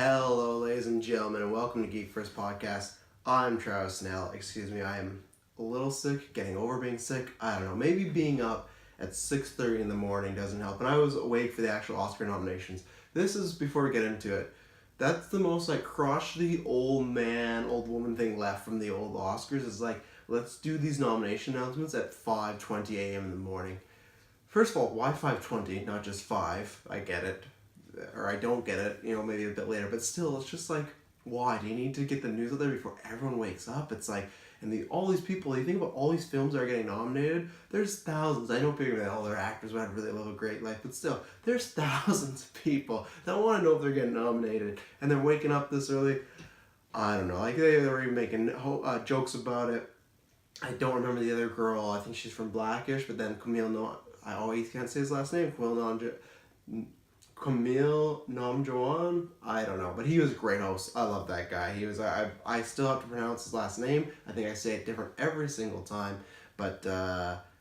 Hello, ladies and gentlemen, and welcome to Geek First Podcast. I'm Travis Snell. Excuse me, I am a little sick, getting over being sick. I don't know, maybe being up at 6:30 in the morning doesn't help. And I was awake for the actual Oscar nominations. This is, before we get into it, that's the most crotchety old man, old woman thing left from the old Oscars. Is let's do these nomination announcements at 5:20 a.m. in the morning. First of all, why 5:20, not just 5? I get it. Or I don't get it, maybe a bit later, but still, it's just why? Do you need to get the news out there before everyone wakes up? It's and all these people, you think about all these films that are getting nominated, there's thousands. I know people that all their actors, whatever, they live a great life, but still, there's thousands of people that want to know if they're getting nominated, and they're waking up this early. I don't know, they were even making jokes about it. I don't remember the other girl, I think she's from Blackish, but then I always can't say his last name, Camille Namjoon, I don't know, but he was a great host. I love that guy. He was. I still have to pronounce his last name. I think I say it different every single time, but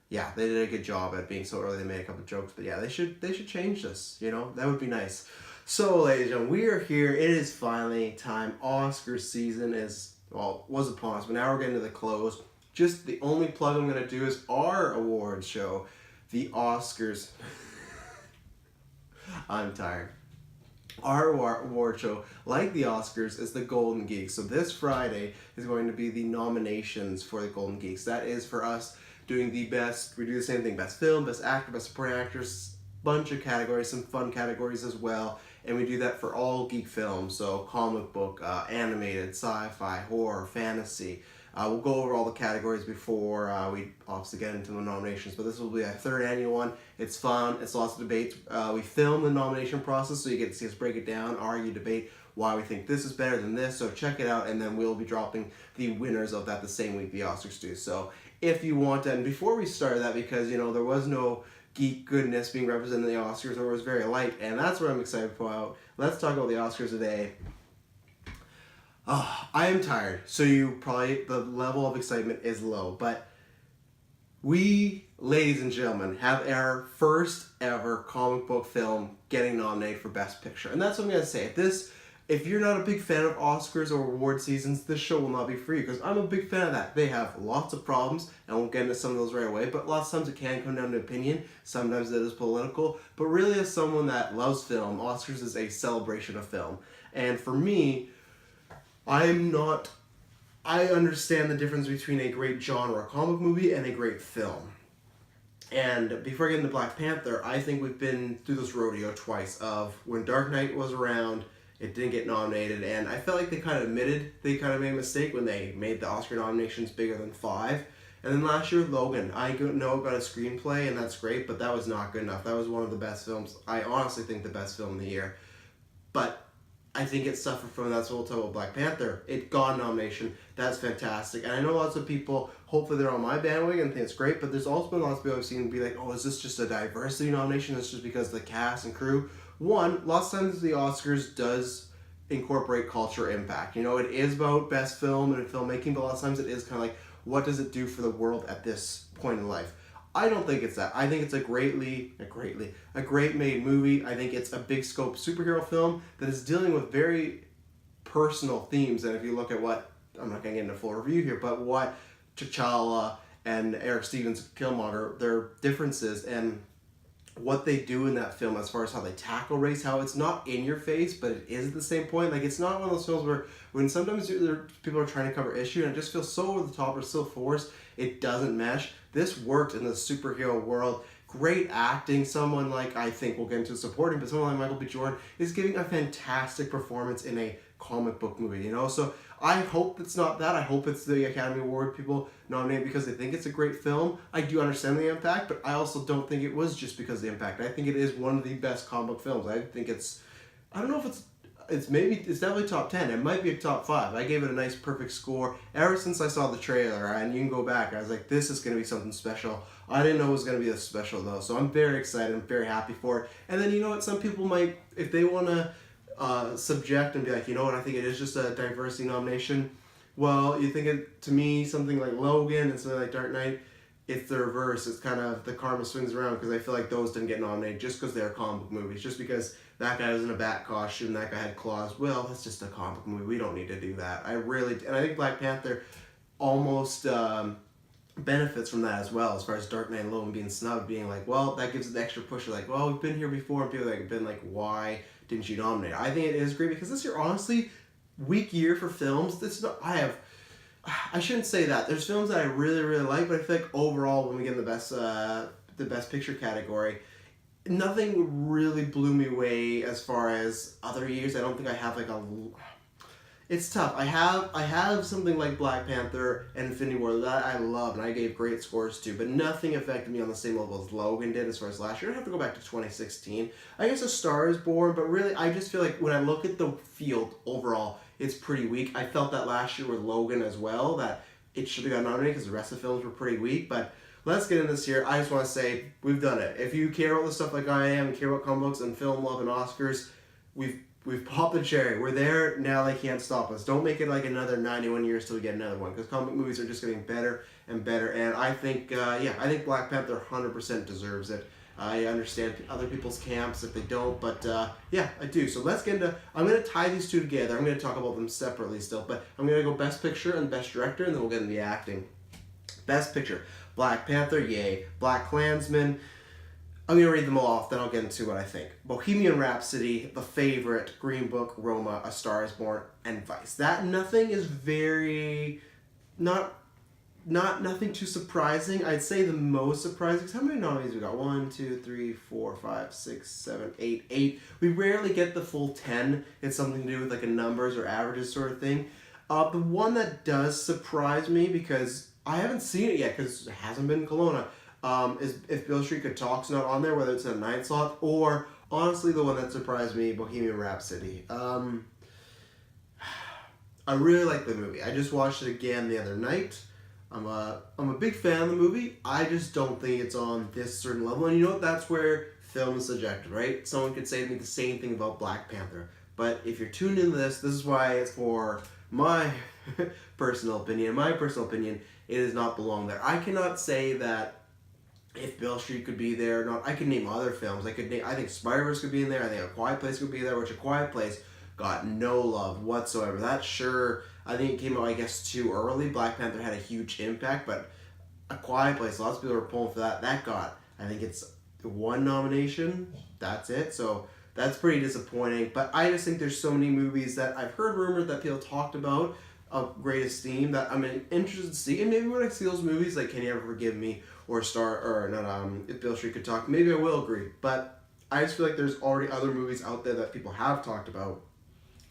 yeah, they did a good job at being so early. They made a couple of jokes, but yeah, they should change this. That would be nice. So, ladies and gentlemen, we are here. It is finally time. Oscar season was upon us, but now we're getting to the close. Just the only plug I'm gonna do is our awards show, the Oscars. I'm tired. Our award show, like the Oscars, is the Golden Geeks. So this Friday is going to be the nominations for the Golden Geeks. That is for us doing the best. We do the same thing: best film, best actor, best supporting actress, bunch of categories, some fun categories as well. And we do that for all geek films. So comic book, animated, sci-fi, horror, fantasy. We'll go over all the categories before we obviously get into the nominations, but this will be a third annual one. It's fun. It's lots of debates. We film the nomination process, so you get to see us break it down, argue, debate why we think this is better than this. So check it out, and then we'll be dropping the winners of that the same week the Oscars do. So if you want to, and before we start that, because there was no geek goodness being represented in the Oscars, or it was very light, and that's what I'm excited about. Let's talk about the Oscars today. I am tired, so the level of excitement is low, but we, ladies and gentlemen, have our first ever comic book film getting nominated for Best Picture, and that's what I'm going to say. If you're not a big fan of Oscars or award seasons, this show will not be for you, because I'm a big fan of that. They have lots of problems, and I won't get into some of those right away, but lots of times it can come down to opinion, sometimes it is political, but really as someone that loves film, Oscars is a celebration of film, and for me, I understand the difference between a great genre comic movie and a great film. And before I get into Black Panther, I think we've been through this rodeo twice of when Dark Knight was around, it didn't get nominated, and I felt like they kind of admitted they kind of made a mistake when they made the Oscar nominations bigger than 5. And then last year, Logan, I know it got a screenplay, and that's great, but that was not good enough. That was one of the best films. I honestly think the best film of the year. But I think it suffered from, that's what we'll talk about Black Panther. It got a nomination. That's fantastic. And I know lots of people, hopefully they're on my bandwagon and think it's great, but there's also been lots of people I've seen be like, oh, is this just a diversity nomination? It's just because of the cast and crew. One, lots of times the Oscars does incorporate culture impact. It is about best film and filmmaking, but a lot of times it is kind of what does it do for the world at this point in life? I don't think it's that. I think it's a great made movie. I think it's a big scope superhero film that is dealing with very personal themes. And if you look at I'm not going to get into a full review here, but what T'Challa and Eric Stevens Killmonger, their differences and what they do in that film as far as how they tackle race, how it's not in your face, but it is at the same point. It's not one of those films where when sometimes people are trying to cover issue and it just feels so over the top or so forced, it doesn't mesh. This worked in the superhero world. Great acting. Someone I think we'll get into supporting, but someone like Michael B. Jordan is giving a fantastic performance in a comic book movie, So I hope it's not that. I hope it's the Academy Award people nominate because they think it's a great film. I do understand the impact, but I also don't think it was just because of the impact. I think it is one of the best comic book films. I think I don't know if it's definitely top 10. It might be a top 5. I gave it a nice perfect score ever since I saw the trailer, and you can go back. I was like, this is going to be something special. I didn't know it was going to be this special though, so I'm very excited. I'm very happy for it. And then what? Some people might, if they want to subject and be like, I think it is just a diversity nomination. Well, you think to me something like Logan and something like Dark Knight, it's the reverse. It's kind of the karma swings around because I feel like those didn't get nominated just because they're comic book movies. Just because that guy was in a bat costume, that guy had claws. Well, that's just a comic book movie. We don't need to do that. And I think Black Panther almost benefits from that as well, as far as Dark Knight alone being snubbed, being like, well, that gives it the extra push. Like, well, we've been here before, and people have been like, why didn't you nominate? I think it is great because this year, honestly, weak year for films. I shouldn't say that. There's films that I really, really like, but I feel like overall, when we get in the best picture category, nothing really blew me away as far as other years. I don't think I have like a. It's tough. I have something like Black Panther and Infinity War that I love and I gave great scores to, but nothing affected me on the same level as Logan did as far as last year. I have to go back to 2016. I guess A Star Is Born, but really I just feel like when I look at the field overall, it's pretty weak. I felt that last year with Logan as well, that it should have got nominated because the rest of the films were pretty weak, but let's get into this here. I just want to say, we've done it. If you care about the stuff like I am, and care about comic books and film love and Oscars, we've popped the cherry. We're there, now they can't stop us. Don't make it like another 91 years till we get another one, because comic movies are just getting better and better, and I think, I think Black Panther 100% deserves it. I understand other people's camps if they don't, but yeah, I do. So let's get into, I'm going to tie these two together. I'm going to talk about them separately still, but I'm going to go Best Picture and Best Director, and then we'll get into the acting. Best Picture, Black Panther, yay. Black Klansman, I'm going to read them all off, then I'll get into what I think. Bohemian Rhapsody, The Favorite, Green Book, Roma, A Star Is Born, and Vice. That nothing is very, nothing too surprising. I'd say the most surprising, because how many nominees we got? 1, 2, 3, 4, 5, 6, 7, 8, 8. We rarely get the full 10. It's something to do with like a numbers or averages sort of thing. The one that does surprise me, because I haven't seen it yet, because it hasn't been in Kelowna, is If Beale Street Could Talk's not on there, whether it's a 9 slot, or honestly the one that surprised me, Bohemian Rhapsody. I really like the movie. I just watched it again the other night. I'm a big fan of the movie. I just don't think it's on this certain level. And you know what? That's where film is subjective, right? Someone could say to me the same thing about Black Panther. But if you're tuned into this is why it's for my personal opinion. My personal opinion, it does not belong there. I cannot say that If Beale Street could be there or not. I could name other films. I think Spider-Verse could be in there. I think A Quiet Place could be there, which A Quiet Place got no love whatsoever. That sure, I think it came out, I guess, too early. Black Panther had a huge impact, but A Quiet Place, lots of people were pulling for that. That got, I think it's 1 nomination. That's it. So that's pretty disappointing. But I just think there's so many movies that I've heard rumored that people talked about of great esteem that I'm interested to see. And maybe when I see those movies, like Can You Ever Forgive Me or If Beale Street Could Talk, maybe I will agree. But I just feel like there's already other movies out there that people have talked about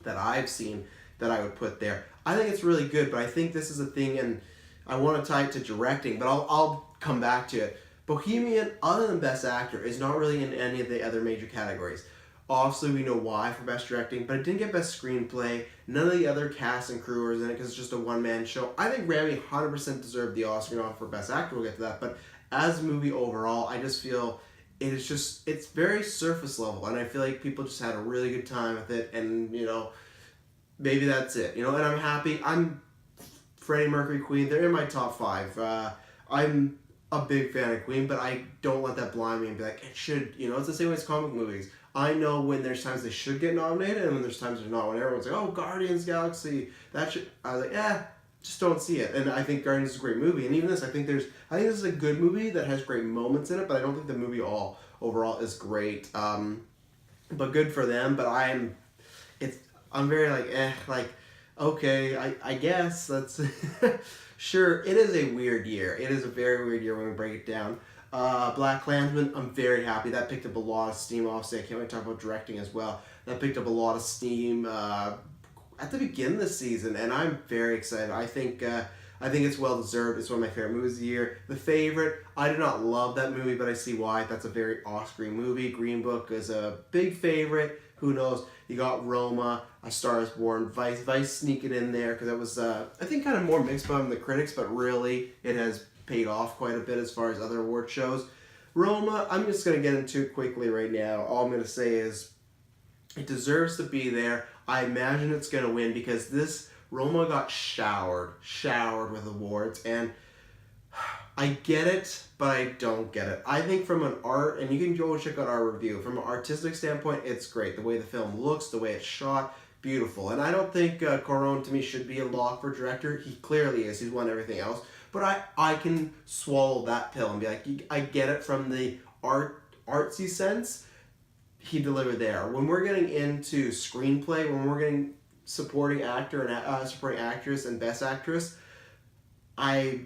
that I've seen that I would put there. I think it's really good, but I think this is a thing, and I want to tie it to directing, but I'll come back to it. Bohemian, other than Best Actor, is not really in any of the other major categories. Obviously, we know why for Best Directing, but it didn't get Best Screenplay. None of the other cast and crew are in it because it's just a one-man show. I think Rami 100% deserved the Oscar nom for Best Actor. We'll get to that. But as a movie overall, I just feel it's very surface level, and I feel like people just had a really good time with it, and, maybe that's it. And I'm happy. I'm Freddie Mercury, Queen, they're in my top 5. I'm a big fan of Queen, but I don't let that blind me and be like, it should, it's the same way as comic movies. I know when there's times they should get nominated and when there's times they're not. When everyone's like, oh, Guardians Galaxy, that should, I was like, just don't see it. And I think Guardians is a great movie. And even this, I think this is a good movie that has great moments in it, but I don't think the movie overall is great. But good for them, but I'm very okay, I guess that's sure. It is a weird year. It is a very weird year when we break it down. Black Klansman, I'm very happy. That picked up a lot of steam. Obviously, I can't wait to talk about directing as well. That picked up a lot of steam at the beginning of the season, and I'm very excited. I think it's well deserved. It's one of my favorite movies of the year. The Favorite, I do not love that movie, but I see why. That's a very Oscar movie. Green Book is a big favorite. Who knows? You got Roma, A Star Is Born, Vice sneaking in there because that was, I think, kind of more mixed by the critics, but really it has paid off quite a bit as far as other award shows. Roma, I'm just going to get into it quickly right now. All I'm going to say is it deserves to be there. I imagine it's going to win because this Roma got showered with awards, and I get it, but I don't get it. I think from an art, and you can go check out our review, from an artistic standpoint, it's great. The way the film looks, the way it's shot, beautiful. And I don't think Cuarón, to me, should be a lock for director. He clearly is. He's won everything else. But I can swallow that pill and be like, I get it from the artsy sense. He delivered there. When we're getting into screenplay, when we're getting supporting actor and supporting actress and best actress, I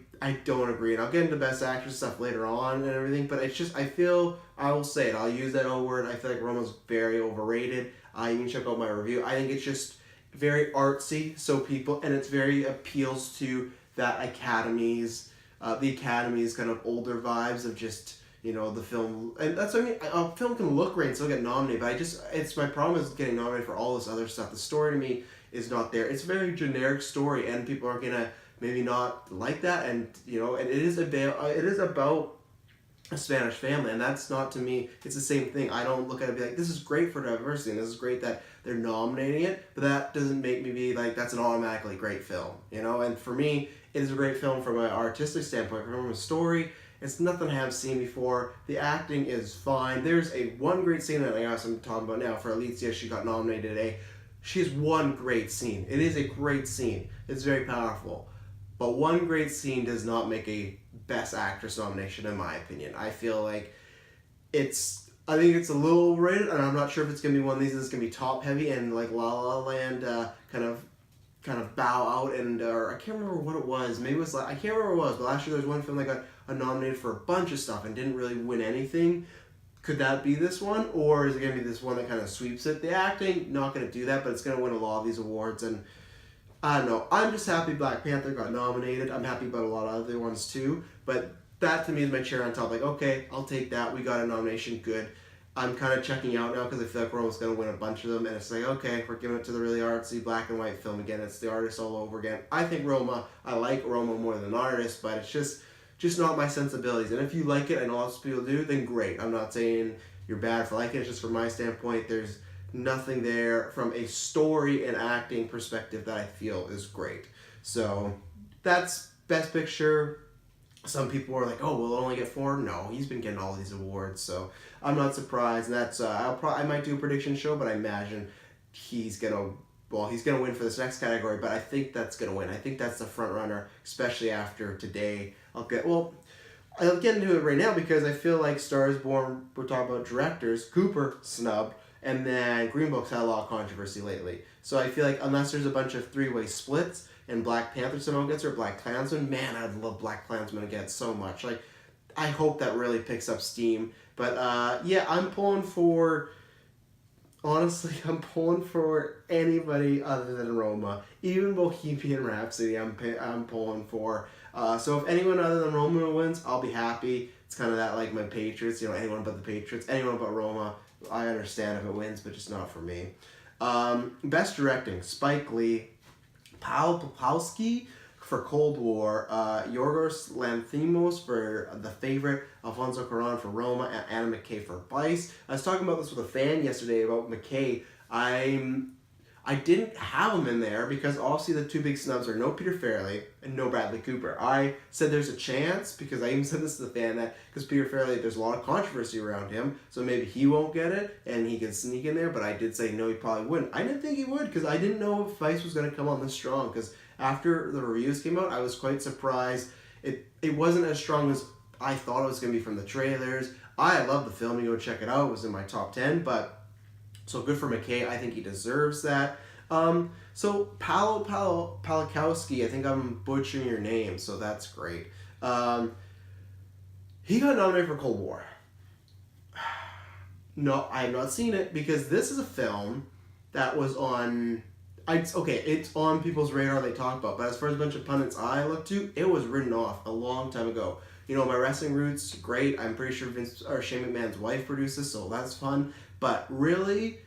don't agree, and I'll get into best actress stuff later on and everything. But it's just, I will say it. I'll use that O word. I feel like Roma's very overrated. You can check out my review. I think it's just very artsy, so people, and it's very appeals to that the Academy's kind of older vibes of just, the film. And that's what I mean. A film can look great and still get nominated, but it's my problem is getting nominated for all this other stuff. The story to me is not there. It's a very generic story, and people are gonna maybe not like that, and and it is about a Spanish family, and that's not, to me, it's the same thing. I don't look at it and be like, this is great for diversity, and this is great that they're nominating it, but that doesn't make me be like, that's an automatically great film, and for me, it is a great film from an artistic standpoint. From a story, it's nothing I haven't seen before. The acting is fine. There's one great scene that I guess I'm talking about now for Alicia. She got nominated today. She has one great scene. It is a great scene. It's very powerful. But one great scene does not make a Best Actress nomination, in my opinion. I feel like I think it's a little overrated, and I'm not sure if it's going to be one of these that's going to be top heavy and like La La Land kind of bow out, or I can't remember what it was. Maybe it was I can't remember what it was, but last year there was one film that got nominated for a bunch of stuff and didn't really win anything. Could that be this one, or is it going to be this one that kind of sweeps it? The acting, not going to do that, but it's going to win a lot of these awards, and I don't know. I'm just happy Black Panther got nominated. I'm happy about a lot of other ones too. But that to me is my cherry on top. Like, okay, I'll take that. We got a nomination. Good. I'm kind of checking out now because I feel like Roma's going to win a bunch of them. And it's like, okay, we're giving it to the really artsy black and white film again. It's the artist all over again. I like Roma more than an artist, but it's just not my sensibilities. And if you like it, I know lots of people do, then great. I'm not saying you're bad for liking it. It's just from my standpoint, there's nothing there from a story and acting perspective that I feel is great. So that's Best Picture. Some people are like, oh, we'll only get 4. No, he's been getting all these awards, so I'm not surprised. And that's I might do a prediction show, but I imagine he's gonna win for this next category. But I think that's gonna win. I think that's the front runner, especially after today. I'll get into it right now because I feel like Star is Born. We're talking about directors. Cooper snubbed. And then Green Book's had a lot of controversy lately. So I feel like unless there's a bunch of 3-way splits and Black Panther somehow gets, or Black Klansman, man, I'd love Black Klansman to get so much. Like, I hope that really picks up steam. But yeah, I'm pulling for anybody other than Roma. Even Bohemian Rhapsody, I'm pulling for. So if anyone other than Roma wins, I'll be happy. It's kind of that like my Patriots, anyone but the Patriots, anyone but Roma. I understand if it wins, but just not for me. Best Directing, Spike Lee, Paul Popowski for Cold War, Yorgos Lanthimos for The Favorite, Alfonso Cuarón for Roma, and Anna McKay for Vice. I was talking about this with a fan yesterday about McKay. I didn't have him in there because obviously the 2 big snubs are no Peter Farrelly and no Bradley Cooper. I said there's a chance, because I even said this to the fan, that because Peter Farrelly, there's a lot of controversy around him, so maybe he won't get it and he can sneak in there, but I did say no, he probably wouldn't. I didn't think he would because I didn't know if Vice was going to come on this strong, because after the reviews came out, I was quite surprised. It wasn't as strong as I thought it was going to be from the trailers. I love the film. You go check it out. It was in my top 10, but so good for McKay. I think he deserves that. So Palakowski, I think I'm butchering your name, so that's great. He got nominated for Cold War. No, I have not seen it because this is a film that was on... it's on people's radar they talk about, but as far as a bunch of pundits I look to, it was written off a long time ago. My wrestling roots, great. I'm pretty sure Shane McMahon's wife produced this, so that's fun. But really,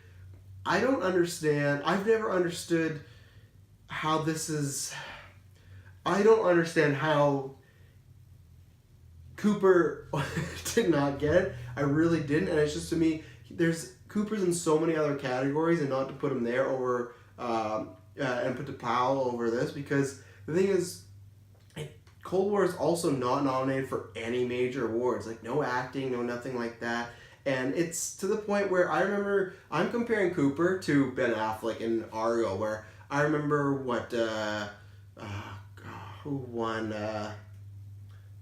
I don't understand. I've never understood how this is... I don't understand how Cooper did not get it. I really didn't, and it's just, to me, Cooper's in so many other categories, and not to put him there over... and put the Powell over this, because the thing is, Cold War is also not nominated for any major awards, like no acting, no nothing like that. And it's to the point where I remember I'm comparing Cooper to Ben Affleck in Argo, where I remember uh, who won?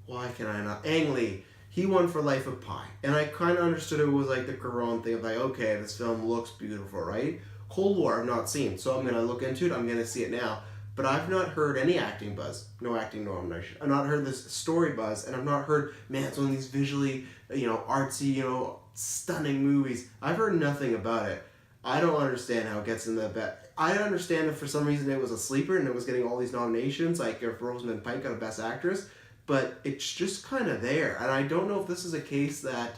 Why can I not? Ang Lee. He won for Life of Pi, and I kind of understood it was like the Corona thing of like, okay, this film looks beautiful, right? Cold War I've not seen, so I'm gonna look into it. I'm gonna see it now, but I've not heard any acting buzz, no acting nomination. I've not heard this story buzz, and I've not heard, man, it's one of these visually, artsy, stunning movies. I've heard nothing about it. I don't understand how it gets in the bet. I understand if for some reason it was a sleeper and it was getting all these nominations, like if Rosamund Pike got a Best Actress, but it's just kind of there. And I don't know if this is a case that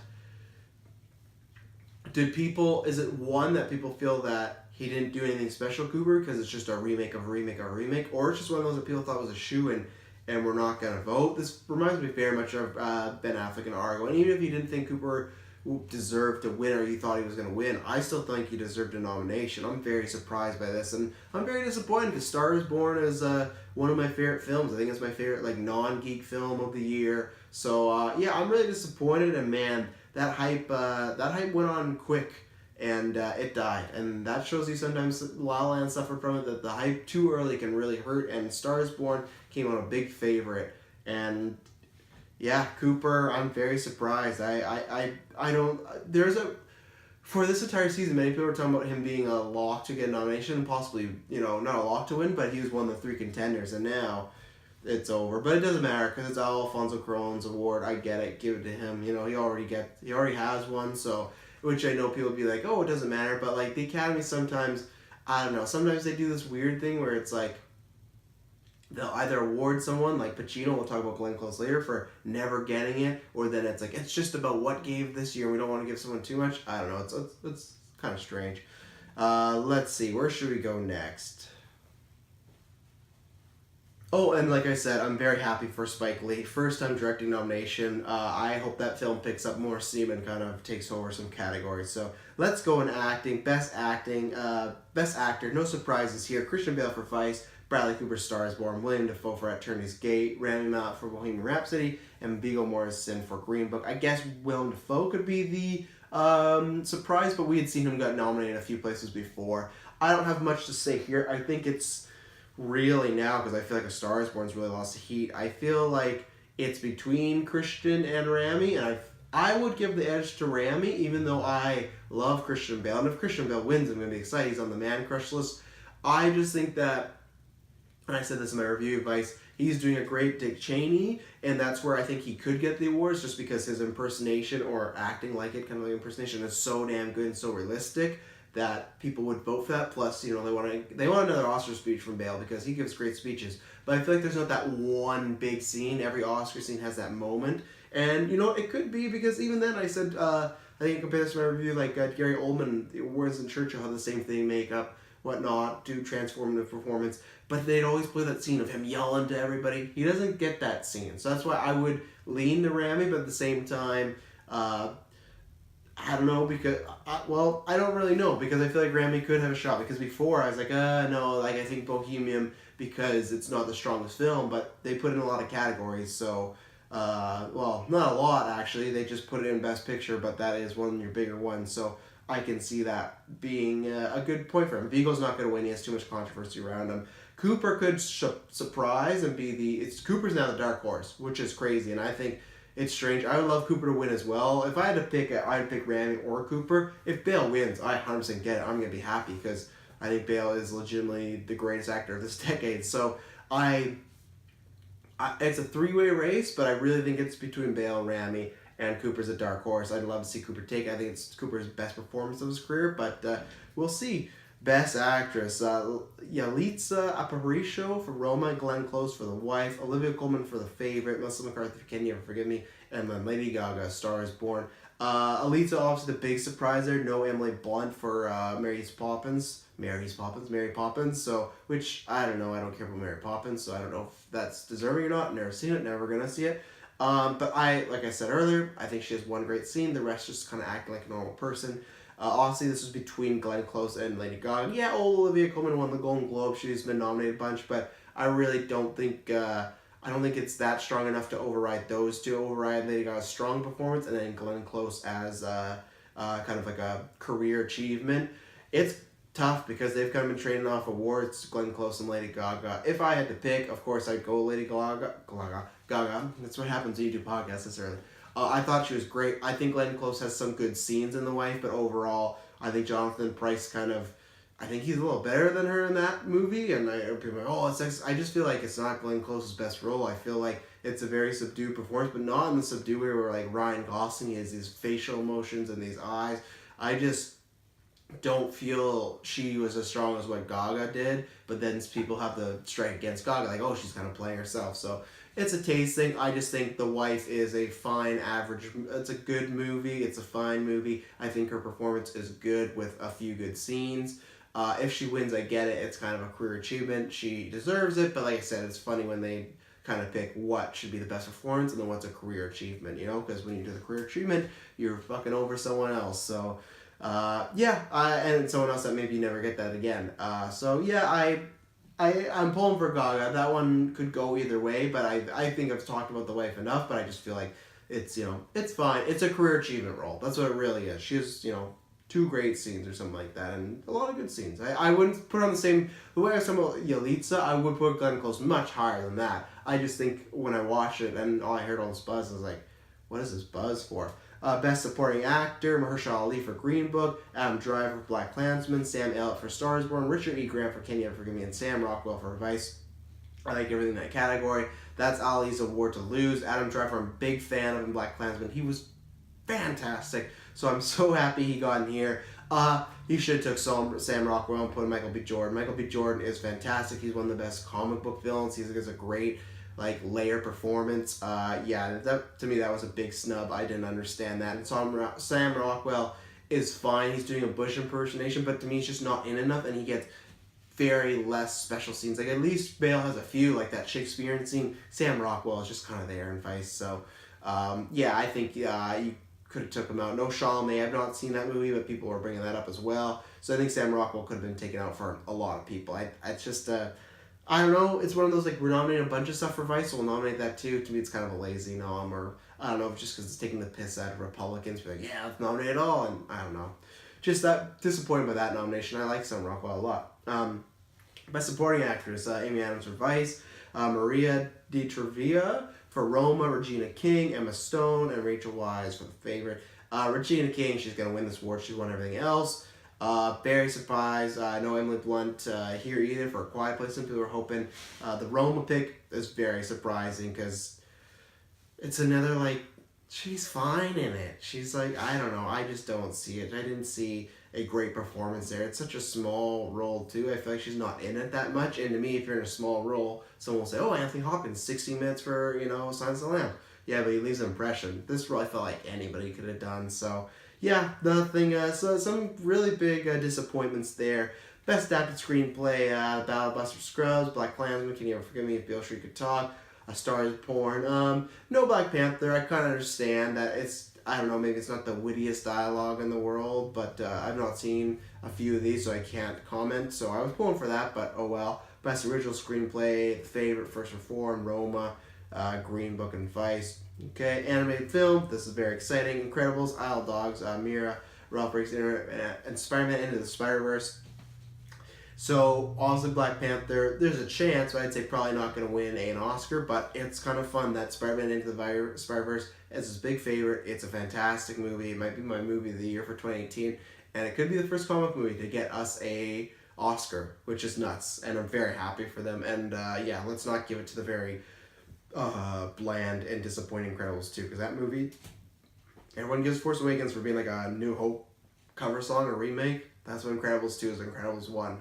is it one that people feel that he didn't do anything special, Cooper, because it's just a remake of a remake of a remake, or it's just one of those that people thought was a shoe-in and we're not going to vote. This reminds me very much of Ben Affleck and Argo. And even if you didn't think Cooper deserved to win or you thought he was going to win, I still think he deserved a nomination. I'm very surprised by this, and I'm very disappointed because Star is Born is one of my favorite films. I think it's my favorite non-geek film of the year. So yeah, I'm really disappointed, and man, that hype went on quick, and it died, and that shows you sometimes La La Land suffered from it, that the hype too early can really hurt. And Star is Born came on a big favorite, and yeah, Cooper, I'm very surprised. I don't. There's a for this entire season, many people were talking about him being a lock to get a nomination, possibly not a lock to win, but he was one of the three contenders, and now it's over. But it doesn't matter because it's Alfonso Cuarón's award. I get it. Give it to him. He already has one. So which I know people would be like, oh, it doesn't matter. But like the Academy sometimes, I don't know. Sometimes they do this weird thing where it's like they'll either award someone, like Pacino, we'll talk about Glenn Close later, for never getting it, or then it's like, it's just about what gave this year, we don't want to give someone too much. I don't know, it's kind of strange. Let's see, where should we go next? Oh, and like I said, I'm very happy for Spike Lee. First time directing nomination. I hope that film picks up more steam and kind of takes over some categories. So let's go in acting. Best acting. Best actor. No surprises here. Christian Bale for Vice. Bradley Cooper, Star is Born. William Dafoe for Attorney's Gate. Rami Malek for Bohemian Rhapsody. And Viggo Mortensen for Green Book. I guess Willem Dafoe could be the surprise, but we had seen him got nominated a few places before. I don't have much to say here. I think it's really now, because I feel like A Star is Born's really lost heat. I feel like it's between Christian and Rami, and I would give the edge to Rami, even though I love Christian Bale. And if Christian Bale wins, I'm going to be excited. He's on the Man Crush list. I just think that, and I said this in my review advice, he's doing a great Dick Cheney, and that's where I think he could get the awards, just because his impersonation, or acting like it, kind of like impersonation, is so damn good and so realistic that people would vote for that. Plus, they want another Oscar speech from Bale because he gives great speeches. But I feel like there's not that one big scene. Every Oscar scene has that moment, and it could be because even then I said I think compared to my review, like Gary Oldman, the awards in Churchill have the same thing, makeup, whatnot, do transformative performance, but they'd always play that scene of him yelling to everybody. He doesn't get that scene, so that's why I would lean to Rami, but at the same time, I don't know, because I don't really know, because I feel like Rami could have a shot, because before I was like, no, like I think Bohemian, because it's not the strongest film, but they put in a lot of categories, so well, not a lot actually, they just put it in Best Picture, but that is one of your bigger ones, so I can see that being a good point for him. Viggo's not going to win, he has too much controversy around him. Cooper could surprise and be Cooper's now the dark horse, which is crazy, and I think it's strange. I would love Cooper to win as well. If I had to pick, I'd pick Rami or Cooper. If Bale wins, I 100% get it. I'm going to be happy because I think Bale is legitimately the greatest actor of this decade. So it's a three-way race, but I really think it's between Bale and Rami, and Cooper's a dark horse. I'd love to see Cooper take it. I think it's Cooper's best performance of his career, but we'll see. Best Actress, Yalitza Aparicio for Roma, Glenn Close for The Wife, Olivia Colman for The Favorite, Melissa McCarthy for Can You Ever Forgive Me, and then Lady Gaga, Star is Born. Yalitza, obviously the big surprise there, no Emily Blunt for Mary Poppins, so, which, I don't know, I don't care about Mary Poppins, so I don't know if that's deserving or not, never seen it, never gonna see it. But like I said earlier, I think she has one great scene, the rest just kind of acting like a normal person. Obviously, this was between Glenn Close and Lady Gaga. Yeah, Olivia Colman won the Golden Globe. She's been nominated a bunch, but I really don't think I don't think it's that strong enough to override those two. Override Lady Gaga's strong performance, and then Glenn Close as kind of like a career achievement. It's tough because they've kind of been trading off awards, Glenn Close and Lady Gaga. If I had to pick, of course, I'd go Lady Gaga. That's what happens when you do podcasts this early. I thought she was great. I think Glenn Close has some good scenes in The Wife, but overall, I think Jonathan Pryce I think he's a little better than her in that movie, and people are like, oh, it's sex. I just feel like it's not Glenn Close's best role. I feel like it's a very subdued performance, but not in the subdued way where like Ryan Gosling has these facial emotions and these eyes. I just don't feel she was as strong as what Gaga did, but then people have the strike against Gaga, like, oh, she's kind of playing herself. So it's a taste thing. I just think The Wife is a fine average. It's a good movie. It's a fine movie. I think her performance is good with a few good scenes. If she wins, I get it. It's kind of a career achievement. She deserves it, but like I said, it's funny when they kind of pick what should be the best performance and then what's a career achievement, you know? Because when you do the career achievement, you're fucking over someone else. So, and someone else that maybe you never get that again. I'm pulling for Gaga. That one could go either way, but I think I've talked about The Wife enough, but I just feel like it's, it's fine. It's a career achievement role. That's what it really is. She has, 2 great scenes or something like that, and a lot of good scenes. I wouldn't put on the same, the way I was talking about Yalitza, I would put Glenn Close much higher than that. I just think when I watched it and I heard all this buzz, I was like, what is this buzz for? Best Supporting Actor, Mahershala Ali for Green Book, Adam Driver for Black Klansman, Sam Elliott for Star is Born, Richard E. Grant for Can You Ever Forgive Me, and Sam Rockwell for Vice. I like everything in that category. That's Ali's award to lose. Adam Driver, I'm a big fan of in Black Klansman. He was fantastic. So I'm so happy he got in here. He should have took Sam Rockwell and put in Michael B. Jordan. Michael B. Jordan is fantastic. He's one of the best comic book villains. He has a great layer performance. That to me that was a big snub. I didn't understand that. And Sam Rockwell is fine. He's doing a Bush impersonation, but to me he's just not in enough, and he gets very less special scenes. Like at least Bale has a few, like that Shakespearean scene. Sam Rockwell is just kind of there in Vice. So I think you could have took him out. No Chalamet. I've not seen that movie, but people were bringing that up as well. So I think Sam Rockwell could have been taken out for a lot of people. It's just I don't know. It's one of those we're nominating a bunch of stuff for Vice, so we'll nominate that too. To me, it's kind of a lazy nom, or I don't know, just because it's taking the piss out of Republicans. Be like, yeah, let's nominate it all, and I don't know. Just that disappointed by that nomination. I like Sam Rockwell a lot. Best Supporting Actress, Amy Adams for Vice, Maria Di Trevia for Roma, Regina King, Emma Stone, and Rachel Weisz for The Favorite. Regina King, she's going to win this award. She's won everything else. Very surprised. No Emily Blunt here either for A Quiet Place. Some people were hoping. The Roma pick is very surprising because it's another, she's fine in it. She's I don't know. I just don't see it. I didn't see a great performance there. It's such a small role, too. I feel like she's not in it that much. And to me, if you're in a small role, someone will say, oh, Anthony Hopkins, 60 minutes for, Silence of the Lambs. Yeah, but he leaves an impression. This role I felt like anybody could have done. So, yeah, nothing. So some really big disappointments there. Best Adapted Screenplay, Battle of Buster Scruggs, Black Klansman, Can You Ever Forgive Me, If Beale Street Could Talk, A Star is Born. No Black Panther. I kind of understand that it's, I don't know, maybe it's not the wittiest dialogue in the world, but I've not seen a few of these, so I can't comment. So I was pulling for that, but oh well. Best Original Screenplay, The Favorite, First Reform, Roma, Green Book, and Vice. Okay, animated film. This is very exciting. Incredibles, Isle of Dogs, Mira, Ralph Breaks the Internet, and Spider-Man Into the Spider-Verse. So, honestly, Black Panther, there's a chance, but I'd say probably not going to win an Oscar, but it's kind of fun that Spider-Man Into the Spider-Verse is his big favorite. It's a fantastic movie. It might be my movie of the year for 2018, and it could be the first comic movie to get us a Oscar, which is nuts, and I'm very happy for them. And let's not give it to the very bland and disappointing Incredibles 2, because that movie, everyone gives Force Awakens for being a New Hope cover song or remake. That's what Incredibles 2 is. Incredibles 1.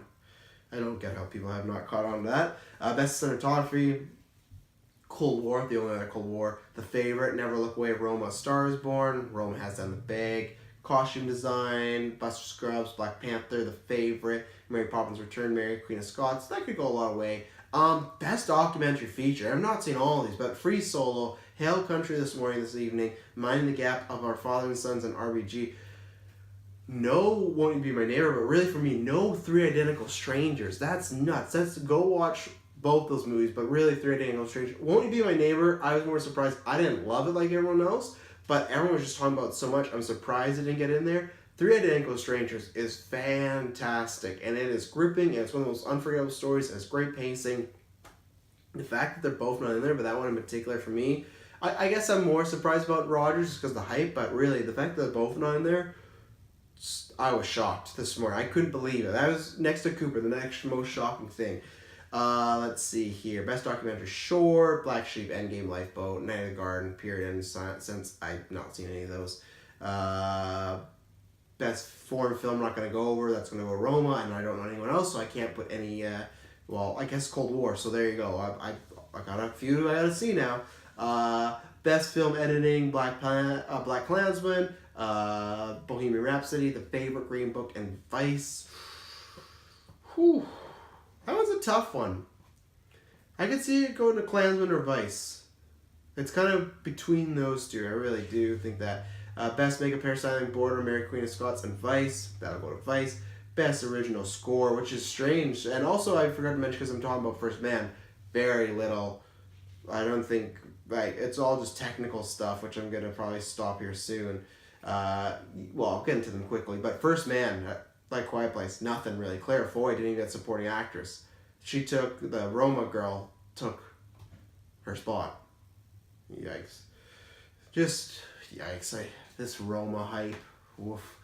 I don't get how people have not caught on to that. Best cinematography, Cold War, the only other Cold War. The Favorite, Never Look Away, Roma, Star is Born. Roma has done the bag. Costume design, Buster Scruggs, Black Panther, The Favorite, Mary Poppins Return, Mary, Queen of Scots. That could go a lot of way. Best documentary feature. I've not seen all of these, but Free Solo, Hail Country This Morning, This Evening, Minding the Gap, Of Our Father and Sons, and RBG. No Won't You Be My Neighbor, but really for me, no Three Identical Strangers. That's nuts. Go watch both those movies, but really Three-Eyed Angle Stranger. Won't You Be My Neighbor? I was more surprised. I didn't love it like everyone else, but everyone was just talking about it so much. I'm surprised it didn't get in there. Three-Eyed Angle Strangers is fantastic, and it is gripping, and it's one of the most unforgettable stories, and it's great pacing. The fact that they're both not in there, but that one in particular for me, I guess I'm more surprised about Rogers just because of the hype, but really, the fact that they're both not in there, I was shocked this morning. I couldn't believe it. That was next to Cooper, the next most shocking thing. Let's see here. Best documentary short, Black Sheep, Endgame, Lifeboat, Night of the Garden, Period, and since I've not seen any of those. Best foreign film I'm not going to go over. That's going to go Roma, and I don't know anyone else, so I can't put any, well, I guess Cold War, so there you go. I got a few I got to see now. Best film editing, Black Klansman, Bohemian Rhapsody, The Favorite, Green Book, and Vice. Whew. That was a tough one. I could see it going to Klansman or Vice. It's kind of between those two. I really do think that. Best Makeup, Hairstyling, Border, Mary Queen of Scots, and Vice. That'll go to Vice. Best Original Score, which is strange. And also, I forgot to mention, because I'm talking about First Man, very little. I don't think, like, it's all just technical stuff, which I'm going to probably stop here soon. Well, I'll get into them quickly. But First Man, like Quiet Place, nothing really. Claire Foy didn't even get supporting actress. She took, the Roma girl took her spot. Yikes. Just, yikes. This Roma hype. Woof.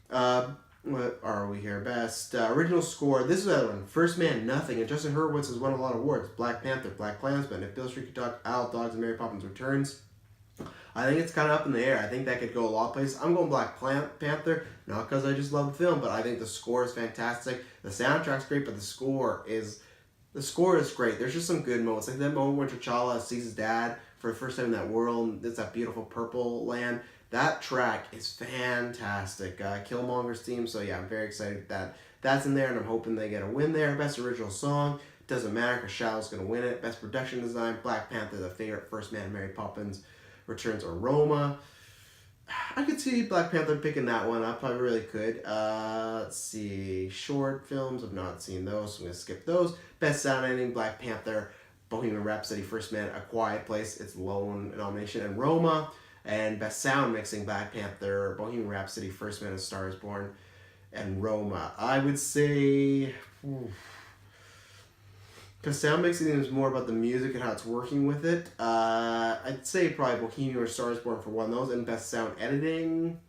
What are we here? Best original score. This is the other one. First Man, nothing. And Justin Hurwitz has won a lot of awards. Black Panther, Black Klansman. If Bill Street could talk, Owl, Dogs, and Mary Poppins Returns. I think it's kind of up in the air. I think that could go a lot of places. I'm going Black Panther, not because I just love the film, but I think the score is fantastic. The soundtrack's great, but the score is great. There's just some good moments. Like that moment when T'Challa sees his dad for the first time in that world. It's that beautiful purple land. That track is fantastic. Killmonger's theme. So yeah, I'm very excited that that's in there, and I'm hoping they get a win there. Best original song. Doesn't matter because Shadow's going to win it. Best production design. Black Panther, The Favorite, First Man, Mary Poppins Returns, or Roma. I could see Black Panther picking that one up. I really could. Let's see. Short films. I've not seen those, so I'm going to skip those. Best sound editing. Black Panther, Bohemian Rhapsody, First Man, A Quiet Place. It's lone nomination. And Roma. And best sound mixing, Black Panther, Bohemian Rhapsody, First Man, A Star Is Born, and Roma. I would say, because sound mixing is more about the music and how it's working with it. I'd say probably Bohemian or Star Is Born for one of those. And best sound editing,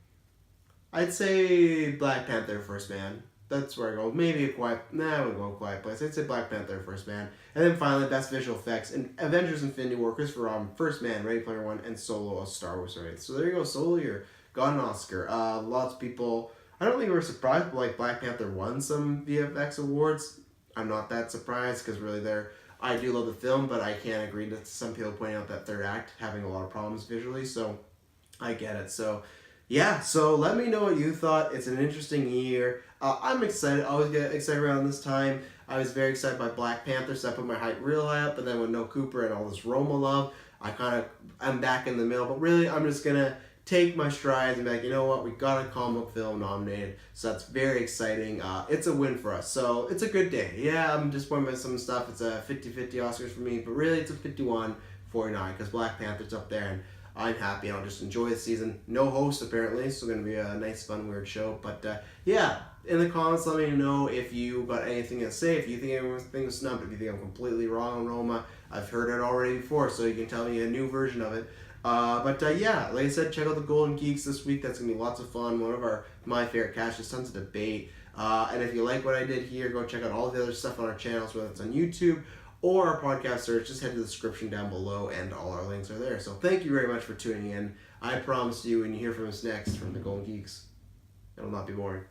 I'd say Black Panther, First Man. That's where I go. Maybe I would go Quiet Place. I'd say Black Panther, First Man. And then finally, best visual effects. And Avengers Infinity War, Christopher Robin, First Man, Ready Player One, and Solo, a Star Wars story. So there you go, Solo, you got an Oscar. Lots of people, I don't think we were surprised, but like Black Panther won some VFX awards. I'm not that surprised, because really I do love the film, but I can't agree to some people pointing out that third act having a lot of problems visually, so I get it. So yeah, so let me know what you thought. It's an interesting year. I'm excited. I always get excited around this time. I was very excited by Black Panther, so I put my hype real high up, and then with No Cooper and all this Roma love, I'm back in the middle. But really, I'm just going to take my strides and be like, you know what, we got a comic book film nominated, so that's very exciting. It's a win for us, so it's a good day. Yeah, I'm disappointed by some stuff. It's a 50-50 Oscars for me, but really it's a 51-49 because Black Panther's up there, and I'm happy. I'll just enjoy the season. No host, apparently, so it's going to be a nice, fun, weird show. But, yeah, in the comments, let me know if you got anything to say. If you think everything was snubbed, if you think I'm completely wrong on Roma. I've heard it already before, so you can tell me a new version of it. Yeah, like I said, check out the Golden Geeks this week. That's going to be lots of fun. One of my favorite casts. There's tons of debate. And if you like what I did here, go check out all the other stuff on our channels, whether it's on YouTube or our podcast search. Just head to the description down below, and all our links are there. So thank you very much for tuning in. I promise you, when you hear from us next from the Golden Geeks, it'll not be boring.